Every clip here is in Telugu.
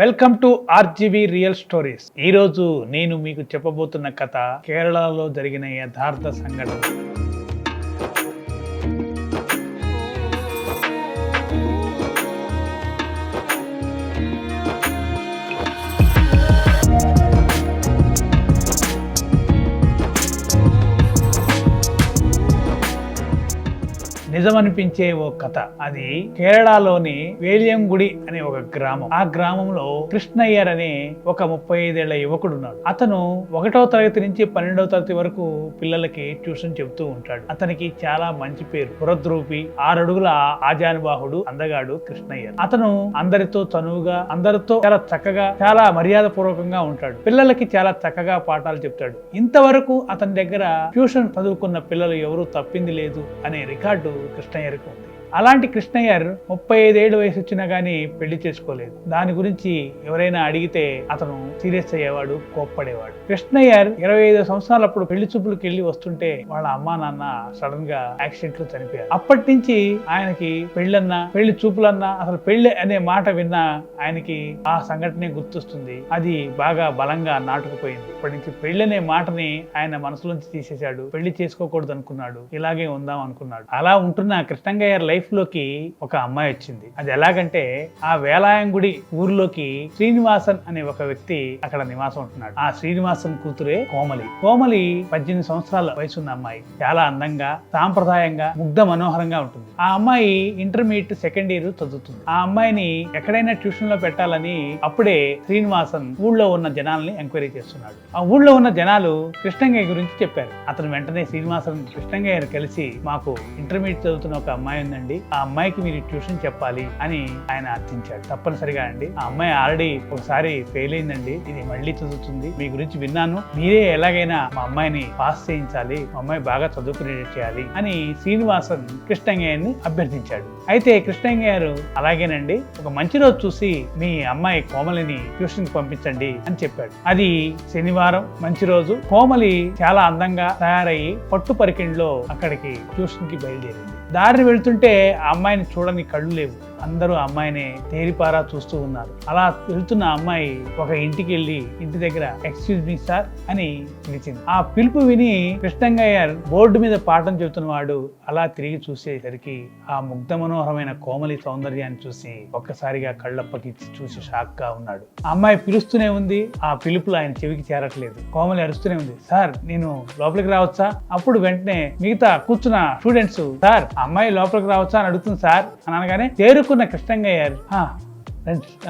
Welcome to RGV real stories. ఈ రోజు నేను మీకు చెప్పబోతున్న కథ కేరళలో జరిగిన యథార్థ సంఘటన. నిజమనిపించే ఓ కథ. అది కేరళలోని వేలియంగుడి అనే ఒక గ్రామం. ఆ గ్రామంలో కృష్ణయ్యర్ అనే ఒక 35 ఏళ్ల యువకుడు ఉన్నాడు. అతను 1వ తరగతి నుంచి 12వ తరగతి వరకు పిల్లలకి ట్యూషన్ చెబుతూ ఉంటాడు. అతనికి చాలా మంచి పేరు, పురద్రూపి, 6 అడుగుల ఆజానుబాహుడు, అందగాడు కృష్ణయ్యర్. అతను అందరితో చనువుగా, అందరితో చాలా చక్కగా, చాలా మర్యాద పూర్వకంగా ఉంటాడు. పిల్లలకి చాలా చక్కగా పాఠాలు చెప్తాడు. ఇంతవరకు అతని దగ్గర ట్యూషన్ చదువుకున్న పిల్లలు ఎవరూ తప్పింది లేదు అనే రికార్డు కృష్ణయ్యర్కి ఉంది. అలాంటి కృష్ణయ్యర్ 35 ఏళ్ళు వయసు వచ్చినా గానీ పెళ్లి చేసుకోలేదు. దాని గురించి ఎవరైనా అడిగితే అతను సీరియస్ అయ్యేవాడు, కోప్పడేవాడు. కృష్ణయ్యర్ 25 సంవత్సరాలప్పుడు పెళ్లి చూపులకు వెళ్ళి వస్తుంటే వాళ్ళ అమ్మా నాన్న సడన్ గా యాక్సిడెంట్ లో చనిపోయారు. అప్పటి నుంచి ఆయనకి పెళ్ళన్నా, పెళ్లి చూపులన్నా, అసలు పెళ్లి అనే మాట విన్నా ఆయనకి ఆ సంఘటనే గుర్తొస్తుంది. అది బాగా బలంగా నాటుకుపోయింది. ఇప్పటి నుంచి పెళ్లి అనే మాటని ఆయన మనసులోంచి తీసేశాడు. పెళ్లి చేసుకోకూడదు అనుకున్నాడు, ఇలాగే ఉందాం అనుకున్నాడు. అలా ఉంటున్న కృష్ణయ్యర్ లైఫ్ లోకి ఒక అమ్మాయి వచ్చింది. అది ఎలాగంటే, ఆ వేలాయంగుడి ఊర్లోకి శ్రీనివాసన్ అనే ఒక వ్యక్తి అక్కడ నివాసం ఉంటున్నాడు. ఆ శ్రీనివాసన్ కూతురే కోమలి. కోమలి 18 సంవత్సరాల వయసున్న అమ్మాయి. చాలా అందంగా, సాంప్రదాయంగా, ముగ్ధ మనోహరంగా ఉంటుంది. ఆ అమ్మాయి ఇంటర్మీడియట్ సెకండ్ ఇయర్ చదువుతుంది. ఆ అమ్మాయిని ఎక్కడైనా ట్యూషన్ లో పెట్టాలని అప్పుడే శ్రీనివాసన్ ఊళ్ళో ఉన్న జనాల్ని ఎంక్వైరీ చేస్తున్నాడు. ఆ ఊళ్ళో ఉన్న జనాలు కృష్ణయ్య గురించి చెప్పారు. అతను వెంటనే శ్రీనివాసన్ కృష్ణయ్య కలిసి, మాకు ఇంటర్మీడియట్ చదువుతున్న ఒక అమ్మాయి ఉందండి, ఆ అమ్మాయికి మీరు ట్యూషన్ చెప్పాలి అని ఆయన అర్థించాడు. తప్పనిసరిగా అండి, ఆ అమ్మాయి ఆల్రెడీ ఒకసారి ఫెయిల్ అయిందండి, ఇది మళ్ళీ చదువుతుంది, మీ గురించి విన్నాను, మీరే ఎలాగైనా మా అమ్మాయిని పాస్ చేయించాలి, మా అమ్మాయి బాగా చదువుకునేట్ చేయాలి అని శ్రీనివాసన్ కృష్ణయ్యని అభ్యర్థించాడు. అయితే కృష్ణయ్య గారు, అలాగేనండి, ఒక మంచి రోజు చూసి మీ అమ్మాయి కోమలిని ట్యూషన్ కి పంపించండి అని చెప్పాడు. అది శనివారం, మంచి రోజు. కోమలి చాలా అందంగా తయారయ్యి పట్టు పరికిణిలో అక్కడికి ట్యూషన్ కి బయలుదేరింది. దారిని వెళ్తుంటే ఆ అమ్మాయిని చూడని కళ్ళు లేవు. అందరూ అమ్మాయిని తేరిపారా చూస్తూ ఉన్నారు. అలా వెళ్తున్న అమ్మాయి ఒక ఇంటికి వెళ్ళి ఇంటి దగ్గర ఎక్స్క్యూజ్ మీ సార్ అని పిలిచింది. ఆ పిలుపు విని కృష్ణయ్యర్ బోర్డు మీద పాఠం చెబుతున్నవాడు అలా తిరిగి చూసేసరికి ఆ ముగ్ధ మనోహరమైన కోమలి సౌందర్యాన్ని చూసి ఒక్కసారిగా కళ్ళప్పకి చూసి షాక్ గా ఉన్నాడు. ఆ అమ్మాయి పిలుస్తూనే ఉంది, ఆ పిలుపులు ఆయన చెవికి చేరట్లేదు. కోమలి అరుస్తూనే ఉంది, సార్ నేను లోపలికి రావచ్చా? అప్పుడు వెంటనే మిగతా కూర్చున్న స్టూడెంట్స్, సార్ అమ్మాయి లోపలికి రావచ్చా అని అడుగుతుంది సార్ అని అనగానే తేరుకున్న కృష్ణయ్యర్,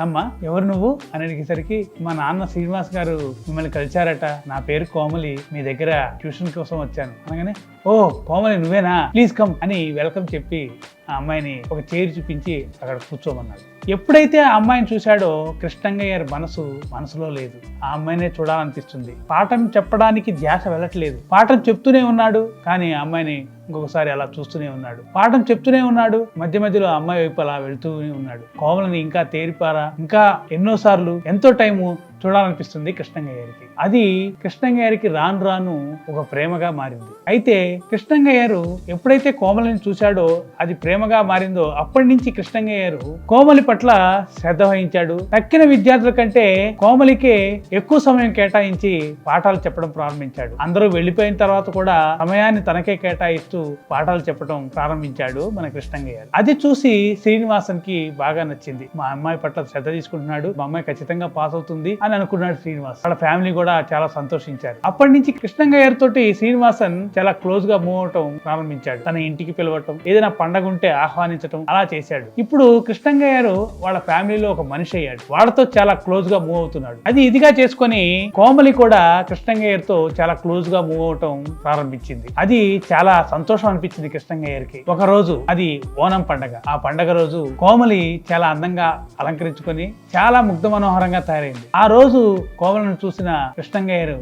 అమ్మా ఎవరు నువ్వు అని అడిగేసరికి, మా నాన్న శ్రీనివాస్ గారు మిమ్మల్ని కలిశారట, నా పేరు కోమలి, మీ దగ్గర ట్యూషన్ కోసం వచ్చాను అనగానే, ఓ కోమలి నువ్వేనా, ప్లీజ్ కమ్ అని వెల్కమ్ చెప్పి ఆ అమ్మాయిని ఒక చైర్ చూపించి అక్కడ కూర్చోమన్నాడు. ఎప్పుడైతే ఆ అమ్మాయిని చూశాడో కృష్ణయ్యర్ మనసులో లేదు. ఆ అమ్మాయినే చూడాలనిపిస్తుంది. పాఠం చెప్పడానికి ధ్యాస వెళ్ళట్లేదు. పాఠం చెప్తూనే ఉన్నాడు, కానీ ఆ అమ్మాయిని ఇంకొకసారి అలా చూస్తూనే ఉన్నాడు. పాఠం చెప్తూనే ఉన్నాడు, మధ్య మధ్యలో అమ్మాయి వైపు అలా వెళ్తూనే ఉన్నాడు. కోమలిని ఇంకా తేరిపారా, ఇంకా ఎన్నోసార్లు ఎంతో టైము చూడాలనిపిస్తుంది కృష్ణయ్యర్కి. అది కృష్ణయ్యర్కి రాను రాను ఒక ప్రేమగా మారింది. అయితే కృష్ణయ్యర్ ఎప్పుడైతే కోమలిని చూశాడో, అది ప్రేమగా మారిందో, అప్పటి నుంచి కృష్ణయ్యర్ కోమలి పట్ల శ్రద్ధ వహించాడు. తక్కిన విద్యార్థుల కంటే కోమలికే ఎక్కువ సమయం కేటాయించి పాఠాలు చెప్పడం ప్రారంభించాడు. అందరూ వెళ్ళిపోయిన తర్వాత కూడా సమయాన్ని తనకే కేటాయిస్తూ పాఠాలు చెప్పడం ప్రారంభించాడు మన కృష్ణయ్యర్. అది చూసి శ్రీనివాసన్ కి బాగా నచ్చింది. మా అమ్మాయి పట్ల శ్రద్ధ తీసుకుంటున్నాడు, మా అమ్మాయి ఖచ్చితంగా పాస్ అవుతుంది అని అనుకున్నాడు శ్రీనివాస్. వాళ్ళ ఫ్యామిలీ కూడా చాలా సంతోషించారు. అప్పటి నుంచి కృష్ణయ్యర్ తోటి శ్రీనివాసన్ చాలా క్లోజ్ గా మూవ్ అవటం ప్రారంభించాడు. తన ఇంటికి పిలవటం, ఏదైనా పండగ ఉంటే ఆహ్వానించడం అలా చేశాడు. ఇప్పుడు కృష్ణయ్యర్ వాళ్ళ ఫ్యామిలీలో ఒక మనిషి అయ్యాడు. వాళ్ళతో చాలా క్లోజ్ గా మూవ్ అవుతున్నాడు. అది ఇదిగా చేసుకుని కోమలి కూడా కృష్ణయ్యర్ తో చాలా క్లోజ్ గా మూవ్ అవటం ప్రారంభించింది. అది చాలా సంతోషం అనిపించింది కృష్ణయ్యర్కి. ఒక రోజు అది ఓనం పండగ. ఆ పండగ రోజు కోమలి చాలా అందంగా అలంకరించుకొని చాలా ముగ్ధ మనోహరంగా తయారైంది. ఆ రోజు కోమలిని చూసిన కృష్ణయ్యర్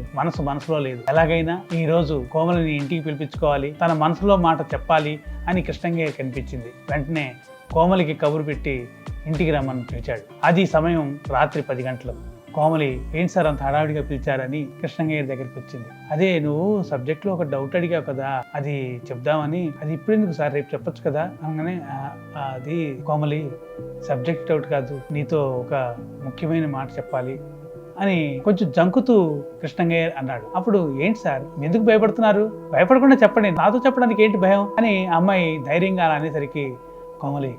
మనసులో లేదు. ఎలాగైనా ఈ రోజు కోమలిని ఇంటికి పిలిపించుకోవాలి, తన మనసులో మాట చెప్పాలి అని కృష్ణయ్యర్ కనిపించింది. వెంటనే కోమలికి కబురు పెట్టి ఇంటికి రమ్మని పిలిచాడు. అది సమయం రాత్రి 10 గంటలు. కోమలి ఏంటి సార్ అంత హడావిడిగా పిలిచారని కృష్ణంగయ్య దగ్గరికి వచ్చింది. అదే నువ్వు సబ్జెక్ట్ లో ఒక డౌట్ అడిగావు కదా, అది చెప్దామని. అది ఇప్పుడు ఎందుకు సార్, రేపు చెప్పొచ్చు కదా అనగానే, అది కోమలి సబ్జెక్ట్ డౌట్ కాదు, నీతో ఒక ముఖ్యమైన మాట చెప్పాలి అని కొంచెం జంకుతూ కృష్ణంగయ్య అన్నాడు. అప్పుడు ఏంటి సార్ ఎందుకు భయపడుతున్నారు, భయపడకుండా చెప్పండి, నాతో చెప్పడానికి ఏంటి భయం అని అమ్మాయి ధైర్యంగా అలా అనేసరికి, కోమలి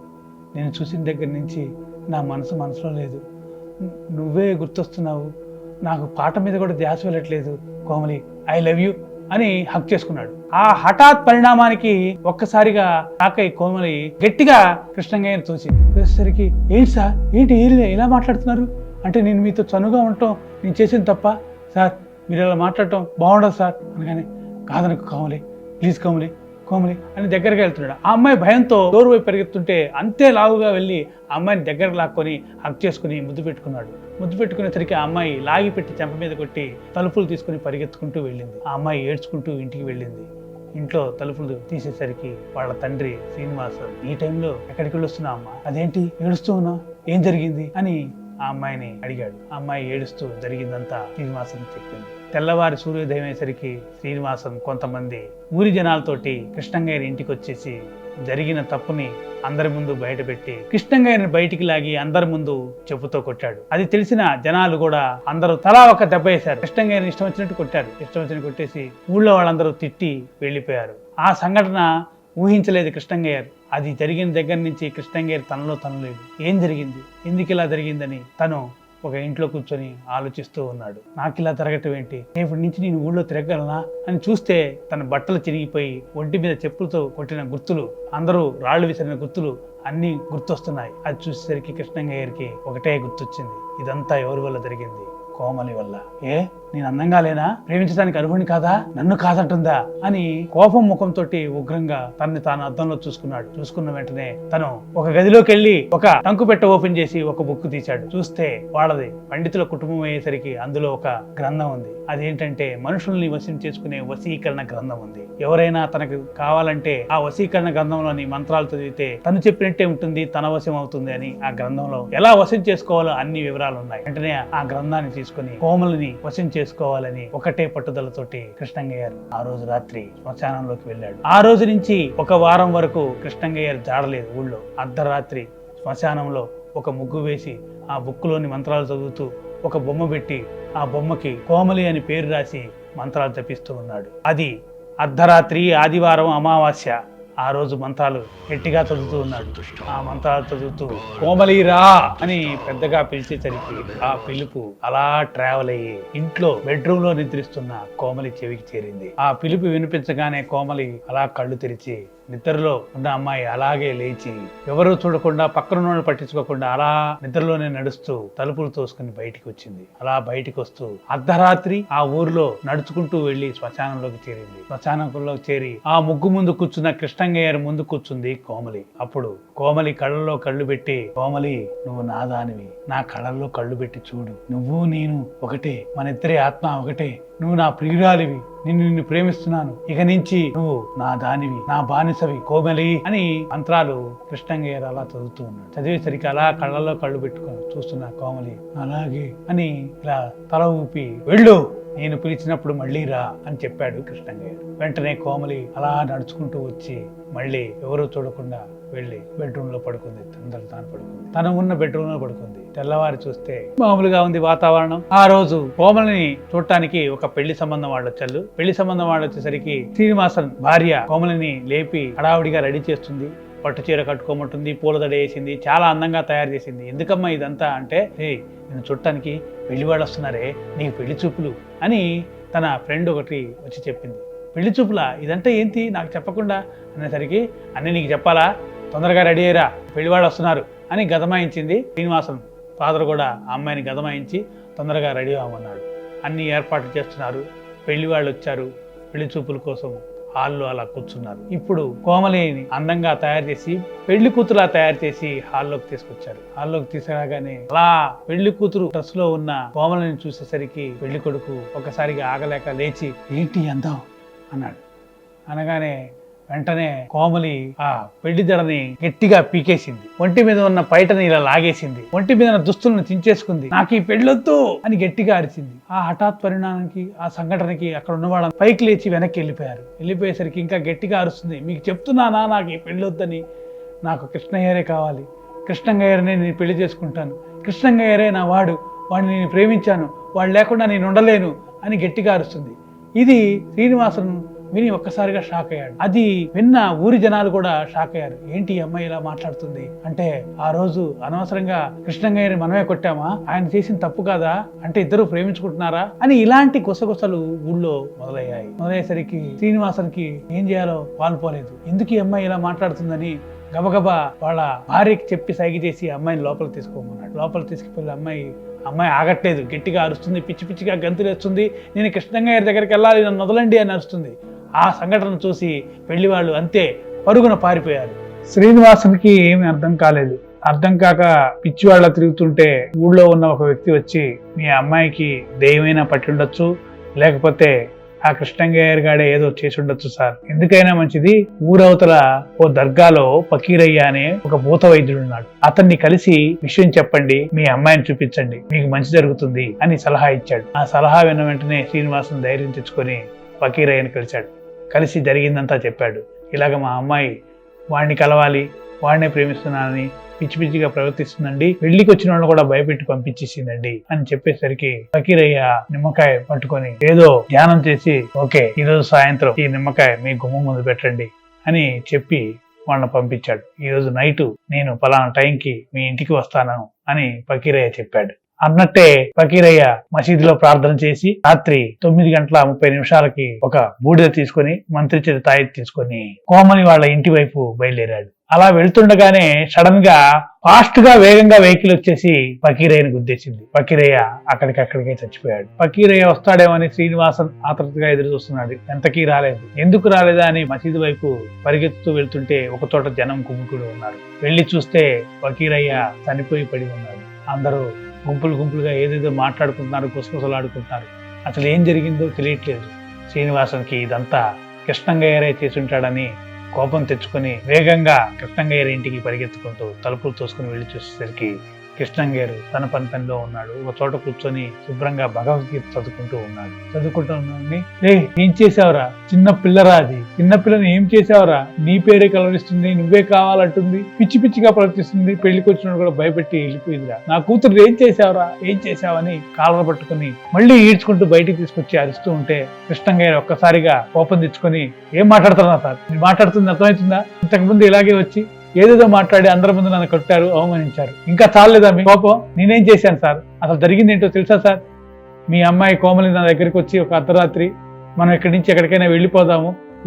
నేను చూసిన దగ్గర నుంచి నా మనసులో లేదు, నువ్వే గుర్తొస్తున్నావు, నాకు పాట మీద కూడా ధ్యాస వెళ్ళట్లేదు కోమలి, ఐ లవ్ యూ అని హక్ చేసుకున్నాడు. ఆ హఠాత్ పరిణామానికి ఒక్కసారిగా కాకై కోమలి గట్టిగా కృష్ణంగయ్యను చూసేసరికి, ఏంటి సార్ ఏంటి ఇలా మాట్లాడుతున్నారు, అంటే నేను మీతో చనువుగా ఉండటం నేను చేసిన తప్ప సార్, మీరు ఇలా మాట్లాడటం బాగుండదు సార్ అనగానే, కాదనకు కోమలి, ప్లీజ్ కోమలి కోమలి అని దగ్గరగా వెళ్తున్నాడు. ఆ అమ్మాయి భయంతో డోర్ వైపు పరిగెత్తుంటే అంతే లావుగా వెళ్ళి ఆ అమ్మాయిని దగ్గరకు లాక్కొని హక్ చేసుకుని ముద్దు పెట్టుకున్నాడు. ముద్దు పెట్టుకునేసరికి ఆ అమ్మాయి లాగి పెట్టి చెంప మీద కొట్టి తలుపులు తీసుకుని పరిగెత్తుకుంటూ వెళ్ళింది. ఆ అమ్మాయి ఏడ్చుకుంటూ ఇంటికి వెళ్ళింది. ఇంట్లో తలుపులు తీసేసరికి వాళ్ళ తండ్రి శ్రీనివాస్, ఈ టైంలో ఎక్కడికి వెళ్ళొస్తున్నా అమ్మా, అదేంటి ఏడుస్తూ ఉన్నా, ఏం జరిగింది అని ఆ అమ్మాయిని అడిగాడు. ఆ అమ్మాయి ఏడుస్తూ జరిగిందంతా శ్రీనివాసన్ చెప్పింది. తెల్లవారి సూర్యోదయం అయ్యేసరికి శ్రీనివాసన్ కొంతమంది ఊరి జనాలతోటి కృష్ణంగయ్య ఇంటికి వచ్చేసి జరిగిన తప్పుని అందరి ముందు బయట పెట్టి కృష్ణంగయ్యని బయటికి లాగి అందరి ముందు చెప్పుతో కొట్టాడు. అది తెలిసిన జనాలు కూడా అందరూ తలా ఒక దెబ్బ వేశారు. కృష్ణంగయ్యని ఇష్టం వచ్చినట్టు కొట్టారు. ఇష్టం వచ్చినట్టు కొట్టేసి ఊళ్ళో వాళ్ళందరూ తిట్టి వెళ్ళిపోయారు. ఆ సంఘటన ఊహించలేదు కృష్ణంగయ్య. అది జరిగిన దగ్గర నుంచి కృష్ణంగయ్య తనలో తనలేదు. ఏం జరిగింది, ఎందుకు ఇలా జరిగిందని తను ఒక ఇంట్లో కూర్చొని ఆలోచిస్తూ ఉన్నాడు. నాకు ఇలా జరగటం ఏంటి, రేపటి నుంచి నేను ఊళ్ళో తిరగలనా అని చూస్తే తన బట్టలు చిరిగిపోయి ఒంటి మీద చెప్పులతో కొట్టిన గుర్తులు, అందరూ రాళ్లు విసిరిన గుర్తులు అన్నీ గుర్తొస్తున్నాయి. అది చూసేసరికి కృష్ణంగయ్యకి ఒకటే గుర్తొచ్చింది, ఇదంతా ఎవరి వల్ల జరిగింది, కోమలి వల్ల. నేను అందంగా లేనా, ప్రేమించడానికి అర్హుని కాదా, నన్ను కాదంటుందా అని కోపం ముఖంతో ఉగ్రంగా తనని తాను అద్దంలో చూసుకున్నాడు. చూసుకున్న వెంటనే తను ఒక గదిలోకి వెళ్లి ఒక టంకు పెట్ట ఓపెన్ చేసి ఒక బుక్ తీశాడు. చూస్తే వాళ్ళది పండితుల కుటుంబం అయ్యేసరికి అందులో ఒక గ్రంథం ఉంది. అదేంటంటే మనుషుల్ని వశం చేసుకునే వశీకరణ గ్రంథం ఉంది. ఎవరైనా తనకు కావాలంటే ఆ వశీకరణ గ్రంథంలోని మంత్రాలు చదివితే తను చెప్పినట్టే ఉంటుంది, తన వశం అవుతుంది అని ఆ గ్రంథంలో ఎలా వశం చేసుకోవాలో అన్ని వివరాలు ఉన్నాయి. వెంటనే ఆ గ్రంథాన్ని తీసుకుని కోమలిని వశం చేసుకోవాలని ఒకటే పట్టుదలతోటి కృష్ణంగయ్య ఆ రోజు రాత్రి శ్మశానంలోకి వెళ్ళాడు. ఆ రోజు నుంచి ఒక వారం వరకు కృష్ణంగయ్య జాడలేదు ఊళ్ళో. అర్ధరాత్రి శ్మశానంలో ఒక ముగ్గు వేసి ఆ బుక్కులోని మంత్రాలు చదువుతూ ఒక బొమ్మ పెట్టి ఆ బొమ్మకి కోమలి అని పేరు రాసి మంత్రాలు జపిస్తూ ఉన్నాడు. అది అర్ధరాత్రి ఆదివారం అమావాస్య. ఆ రోజు మంత్రాలు గట్టిగా చదువుతూ ఉన్నాడు. ఆ మంత్రాలు చదువుతూ కోమలిరా అని పెద్దగా పిలిచేసరికి ఆ పిలుపు అలా ట్రావెల్ అయ్యి ఇంట్లో బెడ్రూమ్ లో నిద్రిస్తున్న కోమలి చెవికి చేరింది. ఆ పిలుపు వినిపించగానే కోమలి అలా కళ్ళు తెరిచి నిద్రలో ఉన్న అమ్మాయి అలాగే లేచి ఎవరూ చూడకుండా పక్కన పట్టించుకోకుండా అలా నిద్రలోనే నడుస్తూ తలుపులు తోసుకుని బయటికి వచ్చింది. అలా బయటికి వస్తూ అర్ధరాత్రి ఆ ఊరిలో నడుచుకుంటూ వెళ్లి శ్మశానంలోకి చేరింది. శ్మశానంలోకి చేరి ఆ ముగ్గు ముందు కూర్చున్న కృష్ణంగయ్య ముందు కూర్చుంది కోమలి. అప్పుడు కోమలి కళ్ళల్లో కళ్ళు పెట్టి, కోమలి నువ్వు నా దానివి, నా కళ్ళల్లో కళ్ళు పెట్టి చూడు, నువ్వు నేను ఒకటే, మన ఇద్దరి ఆత్మ ఒకటే, నువ్వు నా ప్రియురాలివి, నిన్ను ప్రేమిస్తున్నాను, ఇక నుంచి నువ్వు నా దానివి, నా బానిసవి కోమలి అని మంత్రాలు కృష్ణంగయ్య అలా చదువుతూ ఉన్నాడు. చదివేసరికి అలా కళ్ళల్లో కళ్ళు పెట్టుకొని చూస్తున్నా కోమలి అలాగే అని ఇలా తల ఊపి, వెళ్ళు, నేను పిలిచినప్పుడు మళ్ళీ రా అని చెప్పాడు కృష్ణంగయ్య. వెంటనే కోమలి అలా నడుచుకుంటూ వచ్చి మళ్ళీ ఎవరూ చూడకుండా వెళ్ళి బెడ్రూమ్ లో పడుకుంది. తాను పడుకుంది, తను ఉన్న బెడ్రూమ్ లో పడుకుంది. తెల్లవారి చూస్తే మామూలుగా ఉంది వాతావరణం. ఆ రోజు కోమలిని చూడటానికి ఒక పెళ్లి సంబంధం వాళ్ళు వచ్చారు. పెళ్లి సంబంధం వాళ్ళు వచ్చేసరికి శ్రీనివాసన్ భార్య కోమలిని లేపి హడావుడిగా రెడీ చేస్తుంది. పట్టు చీర కట్టుకోమంటుంది, పూలదడ వేసింది, చాలా అందంగా తయారు చేసింది. ఎందుకమ్మా ఇదంతా అంటే, నేను చూడటానికి పెళ్లి వాళ్ళు వస్తున్నారే, నీకు పెళ్లి చూపులు అని తన ఫ్రెండ్ ఒకటి వచ్చి చెప్పింది. పెళ్లి చూపులా, ఇదంతా ఏంటి నాకు చెప్పకుండా అనేసరికి, అన్నీ నీకు చెప్పాలా, తొందరగా రెడీ అయ్యారా, పెళ్లి వాళ్ళు వస్తున్నారు అని గదమాయించింది. శ్రీనివాసన్ ఫాదర్ కూడా ఆ అమ్మాయిని గదమాయించి తొందరగా రెడీ అవ్వమన్నాడు. అన్ని ఏర్పాట్లు చేస్తున్నారు. పెళ్లి వాళ్ళు వచ్చారు. పెళ్లి చూపుల కోసం హాల్లో అలా కూర్చున్నారు. ఇప్పుడు కోమలిని అందంగా తయారు చేసి పెళ్లి కూతురులా తయారు చేసి హాల్లోకి తీసుకొచ్చారు. హాల్లోకి తీసుకురాగానే అలా పెళ్లి కూతురు డ్రెస్ లో ఉన్న కోమలిని చూసేసరికి పెళ్లి కొడుకు ఒకసారిగా ఆగలేక లేచి, ఏంటి అందం అన్నాడు. అనగానే వెంటనే కోమలి ఆ పెళ్లి జడని గట్టిగా పీకేసింది. ఒంటి మీద ఉన్న పైటని ఇలా లాగేసింది. ఒంటి మీద ఉన్న దుస్తులను చించేసుకుంది. నాకు ఈ పెళ్ళొద్దు అని గట్టిగా అరిచింది. ఆ హఠాత్ పరిణామానికి, ఆ సంఘటనకి అక్కడ ఉన్న వాళ్ళ పైకి లేచి వెనక్కి వెళ్ళిపోయారు. వెళ్ళిపోయేసరికి ఇంకా గట్టిగా అరుస్తుంది, మీకు చెప్తున్నానా నాకు ఈ పెళ్ళొద్దని, నాకు కృష్ణయ్యరే కావాలి, కృష్ణయ్యనే నేను పెళ్లి చేసుకుంటాను, కృష్ణయ్యరే నా వాడిని నేను ప్రేమించాను, వాడు లేకుండా నేను ఉండలేను అని గట్టిగా అరుస్తుంది. ఇది శ్రీనివాసన్ విని ఒక్కసారిగా షాక్ అయ్యాడు. అది విన్న ఊరి జనాలు కూడా షాక్ అయ్యారు. ఏంటి ఈ అమ్మాయి ఇలా మాట్లాడుతుంది అంటే, ఆ రోజు అనవసరంగా కృష్ణయ్యని మనమే కొట్టామా, ఆయన చేసిన తప్పు కాదా, అంటే ఇద్దరు ప్రేమించుకుంటున్నారా అని ఇలాంటి గుసగుసలు ఊళ్ళో మొదలయ్యేసరికి శ్రీనివాసన్కి ఏం చేయాలో పాల్పోలేదు. ఎందుకు ఈ అమ్మాయి ఇలా మాట్లాడుతుందని గబగబా వాళ్ళ భార్యకి చెప్పి సైగ చేసి అమ్మాయిని లోపలికి తీసుకోమన్నాడు. లోపలికి తీసుకుపోయి అమ్మాయి ఆగట్లేదు, గట్టిగా అరుస్తుంది, పిచ్చి పిచ్చిగా గంతులేస్తుంది. నేను కృష్ణయ్య దగ్గరికి వెళ్ళాలి, నన్ను వదలండి అని అరుస్తుంది. ఆ సంఘటన చూసి పెళ్లి వాళ్ళు అంతే పరుగున పారిపోయారు. శ్రీనివాసునికి ఏమీ అర్థం కాలేదు. అర్థం కాక పిచ్చివాళ్ళ తిరుగుతుంటే ఊళ్ళో ఉన్న ఒక వ్యక్తి వచ్చి, మీ అమ్మాయికి దెయ్యమైనా పట్టి ఉండొచ్చు, లేకపోతే ఆ కృష్ణయ్య గాడే ఏదో చేసి ఉండొచ్చు సార్, ఎందుకైనా మంచిది ఊరవతల ఓ దర్గాలో ఫకీరయ్య అనే ఒక భూత వైద్యుడు ఉన్నాడు, అతన్ని కలిసి విషయం చెప్పండి, మీ అమ్మాయిని చూపించండి, మీకు మంచి జరుగుతుంది అని సలహా ఇచ్చాడు. ఆ సలహా విన్న వెంటనే శ్రీనివాసుని ధైర్యం తెచ్చుకొని ఫకీరయ్యని కలిసి జరిగిందంతా చెప్పాడు. ఇలాగ మా అమ్మాయి వాడిని కలవాలి, వాడినే ప్రేమిస్తున్నానని పిచ్చి పిచ్చిగా ప్రవర్తిస్తుందండి, పెళ్లికి వచ్చిన వాళ్ళు కూడా భయపెట్టి పంపించేసిందండి అని చెప్పేసరికి ఫకీరయ్య నిమ్మకాయ పట్టుకొని ఏదో ధ్యానం చేసి, ఓకే ఈ రోజు సాయంత్రం ఈ నిమ్మకాయ మీ గుమ్మం ముందు పెట్టండి అని చెప్పి వాళ్ళని పంపించాడు. ఈ రోజు నైటు నేను పలానా టైంకి మీ ఇంటికి వస్తాను అని ఫకీరయ్య చెప్పాడు. అన్నట్టే ఫకీరయ్య మసీదులో ప్రార్థన చేసి రాత్రి 9:30 ఒక బూడిద తీసుకొని మంత్రిచేత తాయెత్తు తీసుకొని కోమలి వాళ్ళ ఇంటి వైపు బయలుదేరాడు. అలా వెళ్తుండగానే సడన్ గా ఫాస్ట్ గా వేగంగా వెహికల్ వచ్చేసి ఫకీరయ్యని గుద్దేసింది. ఫకీరయ్య అక్కడికక్కడికే చచ్చిపోయాడు. ఫకీరయ్య వస్తాడేమని శ్రీనివాసన్ ఆతృతగా ఎదురు చూస్తున్నాడు. ఎంతకీ రాలేదు. ఎందుకు రాలేదా అని మసీదు వైపు పరిగెత్తుతూ వెళ్తుంటే ఒక చోట జనం గుమ్ముకుడు ఉన్నారు. వెళ్లి చూస్తే ఫకీరయ్య చనిపోయి పడి ఉన్నాడు. అందరూ గుంపులుగా ఏదేదో మాట్లాడుకుంటున్నారు, గుసగుసలాడుకుంటున్నారు. అసలు ఏం జరిగిందో తెలియట్లేదు. శ్రీనివాసన్కి ఇదంతా కృష్ణయ్యరే చేసుంటాడని కోపం తెచ్చుకొని వేగంగా కృష్ణయ్య ఇంటికి పరిగెత్తుకుంటూ తలుపులు తోసుకుని వెళ్లి చూసేసరికి కృష్ణయ్య తన పనిలో ఉన్నాడు. ఒక చోట కూర్చొని శుభ్రంగా భగవద్గీత చదువుకుంటూ ఉన్నాడు. ఏం చేసావురా, చిన్న పిల్లరా, అది చిన్న పిల్లని ఏం చేసావురా, నీ పేరే కలవరిస్తుంది, నువ్వే కావాలంటుంది, పిచ్చి పిచ్చిగా ప్రవర్తిస్తుంది, పెళ్లికి వచ్చినప్పుడు కూడా భయపెట్టి వెళ్ళిపోయిందిరా, నా కూతురు ఏం చేసావని కాలర పట్టుకుని మళ్ళీ ఈడ్చుకుంటూ బయటికి తీసుకొచ్చి అరుస్తూ ఉంటే కృష్ణయ్య ఒక్కసారిగా కోపం తెచ్చుకొని, ఏం మాట్లాడుతున్నా సార్, మీరు మాట్లాడుతుంది అర్థమవుతుందా, ఇంతకుముందు ఇలాగే వచ్చి ఏదేదో మాట్లాడి అందరి ముందు నన్ను కొట్టారు, అవమానించారు, ఇంకా చాలేదా మీ కోపం, నేనేం చేశాను సార్, అసలు జరిగింది ఏంటో తెలుసా సార్, మీ అమ్మాయి కోమలి నా దగ్గరికి వచ్చి ఒక అర్ధరాత్రి మనం ఇక్కడి నుంచి ఎక్కడికైనా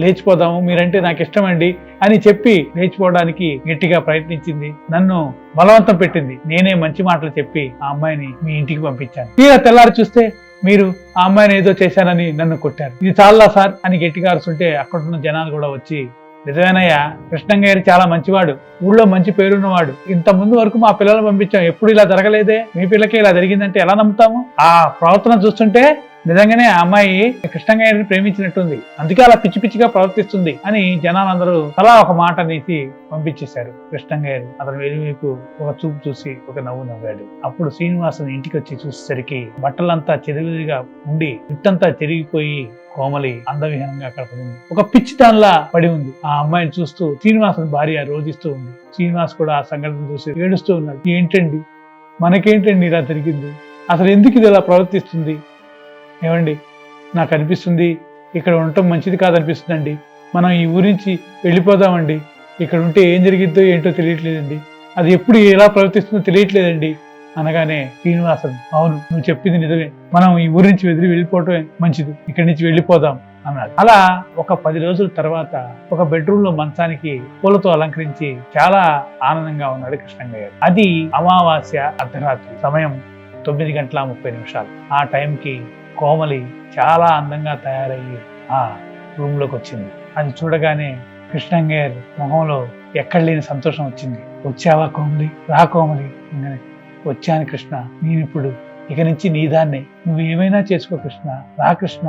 లేచిపోదాము, మీరంటే నాకు ఇష్టమండి అని చెప్పి లేచిపోవడానికి గట్టిగా ప్రయత్నించింది, నన్ను బలవంతం పెట్టింది, నేనే మంచి మాటలు చెప్పి ఆ అమ్మాయిని మీ ఇంటికి పంపించాను, తీరా తెల్లారి చూస్తే మీరు ఆ అమ్మాయిని ఏదో చేశానని నన్ను కొట్టారు, ఇది చాలా సార్ అని గట్టిగా అరుస్తుంటే అక్కడున్న జనాలు కూడా వచ్చి, నిజమేనయ్యా, కృష్ణయ్య చాలా మంచివాడు, ఊళ్ళో మంచి పేరున్నవాడు, ఇంత ముందు వరకు మా పిల్లలను పంపించాం, ఎప్పుడు ఇలా జరగలేదే, మీ పిల్లకే ఇలా జరిగిందంటే ఎలా నమ్ముతాము, ఆ ప్రవర్తన చూస్తుంటే నిజంగానే ఆ అమ్మాయి కృష్ణయ్యని ప్రేమించినట్టుంది, అందుకే అలా పిచ్చి పిచ్చిగా ప్రవర్తిస్తుంది అని జనాలందరూ అలా ఒక మాట అనేసి పంపించేశారు. కృష్ణయ్య అతను వెలువైపు ఒక చూపు చూసి ఒక నవ్వు నవ్వాడు. అప్పుడు శ్రీనివాసుని ఇంటికి వచ్చి చూసేసరికి బట్టలంతా చెదిరిగా ఉండి జుట్టంతా చెరిగిపోయి కోమలి అందవిహీనంగా అక్కడ పడింది, ఒక పిచ్చి దానిలా పడి ఉంది. ఆ అమ్మాయిని చూస్తూ శ్రీనివాసుని భార్య రోధిస్తూ ఉంది. శ్రీనివాస్ కూడా ఆ సంఘటన చూసి ఏడుస్తూ ఉన్నాడు. ఏంటండి, మనకేంటండి ఇలా జరిగింది, అసలు ఎందుకు ఇది ఇలా ప్రవర్తిస్తుంది, ఏమండి నాకు అనిపిస్తుంది ఇక్కడ ఉండటం మంచిది కాదనిపిస్తుందండి, మనం ఈ ఊరి నుంచి వెళ్ళిపోదామండి, ఇక్కడ ఉంటే ఏం జరిగిద్దో ఏంటో తెలియట్లేదండి, అది ఎప్పుడు ఎలా ప్రవర్తిస్తుందో తెలియట్లేదండి అనగానే శ్రీనివాసన్, అవును నువ్వు చెప్పింది నిజమే, మనం ఈ ఊరి నుంచి వెళ్ళిపోవటమే మంచిది, ఇక్కడి నుంచి వెళ్ళిపోదాం అన్నాడు. అలా ఒక 10 రోజుల తర్వాత ఒక బెడ్రూమ్ లో మంచానికి పూలతో అలంకరించి చాలా ఆనందంగా ఉన్నాడు కృష్ణయ్య. అది అమావాస్య అర్ధరాత్రి సమయం 9:30. ఆ టైంకి కోమలి చాలా అందంగా తయారయ్యి ఆ రూమ్ లోకి వచ్చింది. అది చూడగానే కృష్ణయ్య మొహంలో ఎక్కడ లేని సంతోషం వచ్చింది. వచ్చావా కోమలి, రా కోమలి, వచ్చాను కృష్ణ, నేనిప్పుడు ఇక నుంచి నీదాన్నే, నువ్వు ఏమైనా చేసుకో కృష్ణ, రా కృష్ణ,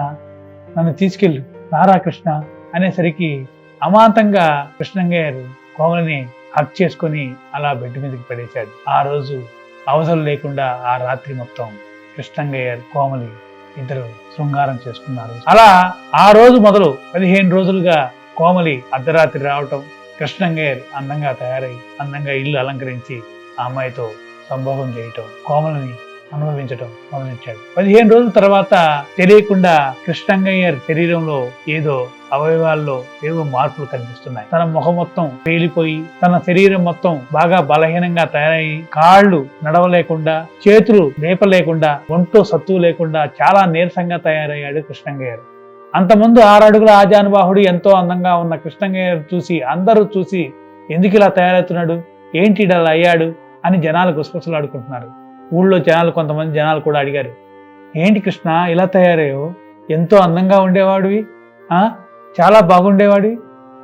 నన్ను తీసుకెళ్ళు, రా కృష్ణ అనేసరికి అమాంతంగా కృష్ణంగారు కోమలిని హక్ చేసుకుని అలా బెడ్ మీదకి పడేశాడు. ఆ రోజు అవసరం లేకుండా ఆ రాత్రి మొత్తం కృష్ణంగారు కోమలి ఇద్దరు శృంగారం చేసుకున్నారు. అలా ఆ రోజు మొదలు 15 రోజులుగా కోమలి అర్ధరాత్రి రావటం, కృష్ణంగారు అందంగా తయారై అందంగా ఇల్లు అలంకరించి ఆ అమ్మాయితో సంభోగం చేయటం, కోమలిని అనుభవించటం మొదలెట్టాడు. 15 రోజుల తర్వాత తెలియకుండా కృష్ణంగయ్యర్ శరీరంలో ఏదో అవయవాల్లో ఏవో మార్పులు కనిపిస్తున్నాయి. తన ముఖం మొత్తం పేలిపోయి, తన శరీరం మొత్తం బాగా బలహీనంగా తయారయ్యి, కాళ్ళు నడవలేకుండా, చేతులు లేపలేకుండా, ఒంట్లో సత్తువు లేకుండా చాలా నీరసంగా తయారయ్యాడు కృష్ణంగయ్యర్. అంతకుముందు 6 అడుగుల ఆజానుబాహుడు ఎంతో అందంగా ఉన్న కృష్ణంగయ్యర్ చూసి అందరూ చూసి ఎందుకు ఇలా తయారవుతున్నాడు, ఏంటి ఇలా అయ్యాడు అని జనాలు గుసగుసలాడుకుంటున్నారు. ఊళ్ళో కొంతమంది జనాలు కూడా అడిగారు, ఏంటి కృష్ణ ఇలా తయారయ్యో, ఎంతో అందంగా ఉండేవాడివి, చాలా బాగుండేవాడివి,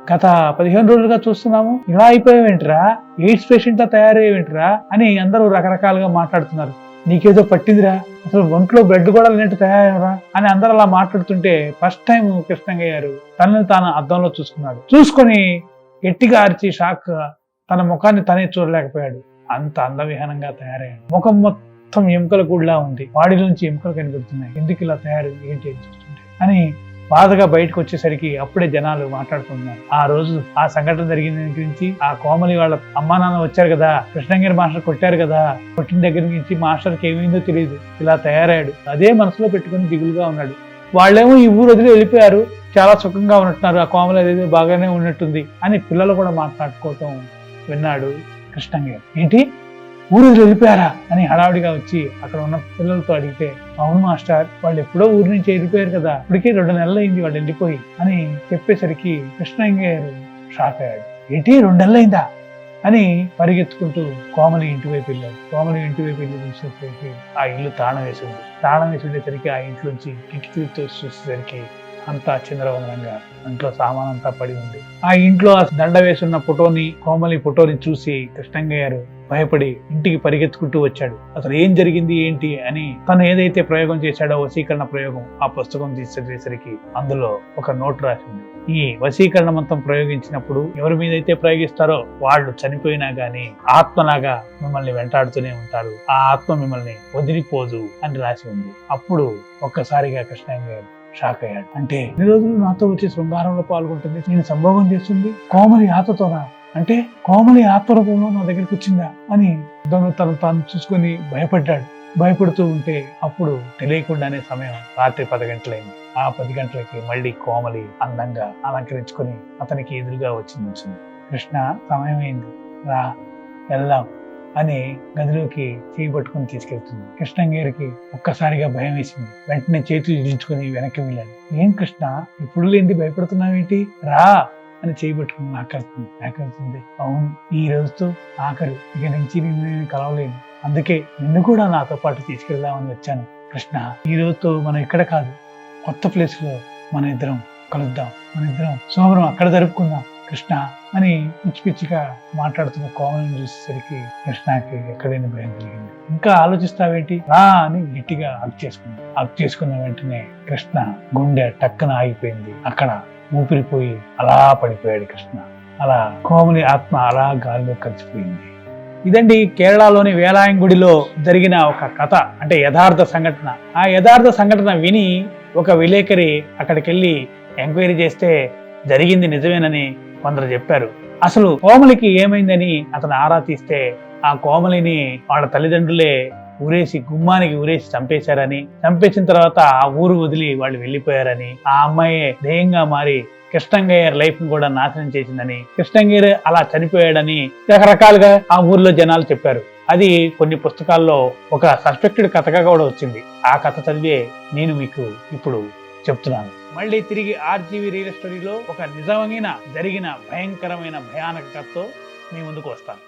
గత 15 రోజులుగా చూస్తున్నాము, ఇలా అయిపోయావేంట్రా, ఎయిడ్స్ పేషెంట్ లా తయారయ్యేవేంట్రా అని అందరూ రకరకాలుగా మాట్లాడుతున్నారు. నీకేదో పట్టిందిరా, అసలు ఒంట్లో బ్లడ్ కూడా లేనట్టు తయారయ్యారా అని అందరూ అలా మాట్లాడుతుంటే ఫస్ట్ టైం కృష్ణంగయ్యారు తనని తాను అద్దంలో చూసుకున్నాడు. చూసుకొని గట్టిగా అరిచి షాక్ తన ముఖాన్ని తనే చూడలేకపోయాడు. అంత అందవిహీనంగా తయారయ్యాడు. ముఖం మొత్తం ఎముకల గుడిలా ఉంది, బాడీలోంచి ఎముకలు కనిపెడుతున్నాయి. ఎందుకు ఇలా తయారు ఏంటి చూస్తుంటే అని బాధగా బయటకు వచ్చేసరికి అప్పుడే జనాలు మాట్లాడుతున్నారు. ఆ రోజు ఆ సంఘటన జరిగిన గురించి, ఆ కోమలి వాళ్ళ అమ్మా నాన్న వచ్చారు కదా, కృష్ణంగారి మాస్టర్ కొట్టారు కదా, కొట్టిన దగ్గర నుంచి మాస్టర్కి ఏమైందో తెలియదు, ఇలా తయారయ్యాడు. అదే మనసులో పెట్టుకుని దిగులుగా ఉన్నాడు. వాళ్ళేమో ఈ ఊరు వదిలి వెళ్ళిపోయారు, చాలా సుఖంగా ఉన్నట్టున్నారు, ఆ కోమలి అదేదో బాగానే ఉన్నట్టుంది అని పిల్లలు కూడా మాట్లాడుకోవటం విన్నాడు కృష్ణంగారు. ఏంటి ఊరు వెళ్ళిపోయారా అని హడావుడిగా వచ్చి అక్కడ ఉన్న పిల్లలతో అడిగితే, అవును మాస్టర్, వాళ్ళు ఎప్పుడో ఊరి నుంచి వెళ్ళిపోయారు కదా, ఇప్పటికే 2 నెలలు అయింది వాళ్ళు వెళ్ళిపోయి అని చెప్పేసరికి కృష్ణంగారు షాక్ అయ్యాడు. ఏంటి 2 నెలలు అయిందా అని పరిగెత్తుకుంటూ కోమలి ఇంటి వైపు వెళ్ళాడు. కోమలి ఇంటి వైపు వెళ్ళి చూసేసరికి ఆ ఇల్లు తాళం వేసి ఉండేసరికి ఆ ఇంట్లోంచి కిటికీతో చూసేసరికి అంతా చిందరవందరంగా ఇంట్లో సామానంతా పడి ఉంది. ఆ ఇంట్లో ఆ దండ వేసున్న ఫోటోని, కోమలి ఫోటోని చూసి కృష్ణంగారు భయపడి ఇంటికి పరిగెత్తుకుంటూ వచ్చాడు. అసలు ఏం జరిగింది ఏంటి అని తను ఏదైతే ప్రయోగం చేశాడో వశీకరణ ప్రయోగం, ఆ పుస్తకం తీసేసరికి అందులో ఒక నోట్ రాసింది. ఈ వశీకరణ మంత్రం ప్రయోగించినప్పుడు ఎవరి మీద అయితే ప్రయోగిస్తారో వాళ్ళు చనిపోయినా గానీ ఆత్మలాగా మిమ్మల్ని వెంటాడుతూనే ఉంటారు, ఆ ఆత్మ మిమ్మల్ని వదిలిపోదు అని రాసి ఉంది. అప్పుడు ఒక్కసారిగా కృష్ణంగారు షాక్ అయ్యాడు. అంటే ఈ రోజులు నాతో వచ్చి శృంగారంలో పాల్గొంటుంది, నేను సంభోగం చేస్తుంది కోమలి ఆత్మతోనా, అంటే కోమలి ఆత్మరూపంలో నా దగ్గరికి వచ్చిందా అని తను తాను చూసుకుని భయపడ్డాడు. భయపడుతూ ఉంటే అప్పుడు తెలియకుండానే సమయం రాత్రి 10 గంటలైంది. ఆ 10 గంటలకి మళ్ళీ కోమలి అందంగా అలంకరించుకుని అతనికి ఎదురుగా వచ్చింది. కృష్ణ, సమయమైంది, రా వెళ్దాం అని గదిలోకి చేయి పట్టుకుని తీసుకెళ్తుంది. కృష్ణంగారికి ఒక్కసారిగా భయం వేసింది. వెంటనే చేతులు ఇదించుకుని వెనక్కి వెళ్ళాడు. ఏం కృష్ణ, ఇప్పుడు లేంది భయపడుతున్నావేంటి, రా అని చేయి పట్టుకుని నాకరుతుంది. అవును, ఈ రోజుతో ఆఖరు, ఇక నుంచి నేను కలవలేను, అందుకే నిన్ను కూడా నాతో పాటు తీసుకెళ్దామని వచ్చాను. కృష్ణ, ఈ రోజుతో మనం ఇక్కడ కాదు, కొత్త ప్లేస్ లో మన ఇద్దరం కలుద్దాం, మన ఇద్దరం సోమరం అక్కడ జరుపుకుందాం కృష్ణ అని పిచ్చి పిచ్చిగా మాట్లాడుతున్న కోమలిని చూసేసరికి కృష్ణకి ఎక్కడైనా భయం కలిగింది. ఇంకా ఆలోచిస్తావేంటి, రా అని గట్టిగా హగ్ చేసుకున్న వెంటనే కృష్ణ గుండె టక్కన ఆగిపోయింది. అక్కడ ఊపిరిపోయి అలా పడిపోయాడు కృష్ణ. అలా కోమలి ఆత్మ అలా గాలిలో కలిసిపోయింది. ఇదండి కేరళలోని వేలాయంగుడిలో జరిగిన ఒక కథ, అంటే యథార్థ సంఘటన. ఆ యథార్థ సంఘటన విని ఒక విలేకరి అక్కడికి వెళ్ళి ఎంక్వైరీ చేస్తే జరిగింది నిజమేనని కొందరు చెప్పారు. అసలు కోమలికి ఏమైందని అతను ఆరా తీస్తే ఆ కోమలిని వాళ్ళ తల్లిదండ్రులే గుమ్మానికి ఊరేసి చంపేశారని, చంపేసిన తర్వాత ఆ ఊరు వదిలి వాళ్ళు వెళ్ళిపోయారని, ఆ అమ్మాయి ధ్యేయంగా మారి కృష్ణంగారి లైఫ్ ని కూడా నాశనం చేసిందని, కృష్ణంగారి అలా చనిపోయాడని రకరకాలుగా ఆ ఊర్లో జనాలు చెప్పారు. అది కొన్ని పుస్తకాల్లో ఒక సస్పెక్టెడ్ కథగా కూడా వచ్చింది. ఆ కథ చదివే నేను మీకు ఇప్పుడు చెప్తున్నాను. మళ్ళీ తిరిగి ఆర్జీవి రియల్ స్టోరీలో ఒక నిజమైన జరిగిన భయంకరమైన భయానక కథతో మీ ముందుకు వస్తాను.